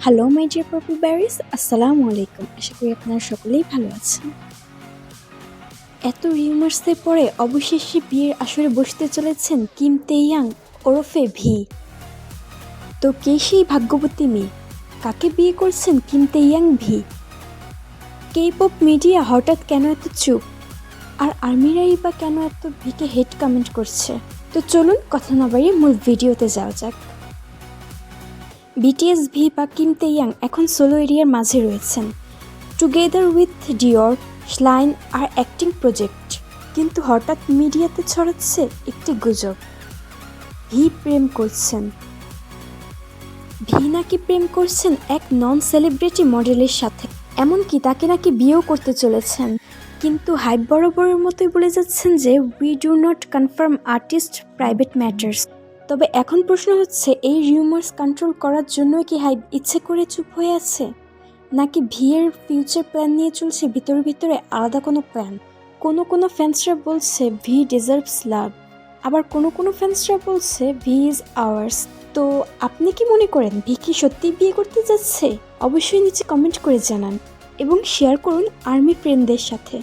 Hello my dear purple berries, আসসালামু আলাইকুম। আশা করি আপনারা সকলেই ভালো আছেন। এত রিউমার্সের পরে অবশেষে বিয়ের আসরে বসতে চলেছেন কিম তেইয়াং ওরফে ভি। তো কে সেই ভাগ্যবতী মেয়ে? কাকে বিয়ে করছেন Kim Taehyung V? K pop media হঠাৎ কেন এত চুপ? আর আর্মিরাই বা কেন এত ভিকে হেড কমেন্ট করছে? তো চলুন কথা না বাড়িয়ে মূল ভিডিওতে যাওয়া যাক। বিটিএস ভি বা কিম তেইয়াং এখন সোলো এরিয়ার মাঝে রয়েছেন, টুগেদার উইথ ডিওর, শ্লাইন আর অ্যাক্টিং প্রজেক্ট। কিন্তু হঠাৎ মিডিয়াতে ছড়াচ্ছে একটি গুজব, ভি প্রেম করছেন। ভি নাকি প্রেম করছেন এক নন সেলিব্রিটি মডেলের সাথে, এমনকি তাকে নাকি বিয়েও করতে চলেছেন। কিন্তু হাইপ বরাবরের মতোই বলে যাচ্ছেন যে we do not confirm artist private matters. তবে এখন প্রশ্ন হচ্ছে, এই রিউমার্স কন্ট্রোল করার জন্যই কি হাইপ ইচ্ছে করে চুপ হয়ে আছে, নাকি ভিয়ের ফিউচার প্ল্যান নিয়ে চলছে ভিতরে ভিতরে আলাদা কোনো প্ল্যান? কোনো ফ্যান্সরা বলছে ভি ডিজার্ভস লাভ, আবার কোনো ফ্যান্সরা বলছে ভি ইজ আওয়ার্স। তো আপনি কি মনে করেন, ভি কি সত্যিই বিয়ে করতে যাচ্ছে? অবশ্যই নিচে কমেন্ট করে জানান এবং শেয়ার করুন আর্মি ফ্রেন্ডদের সাথে।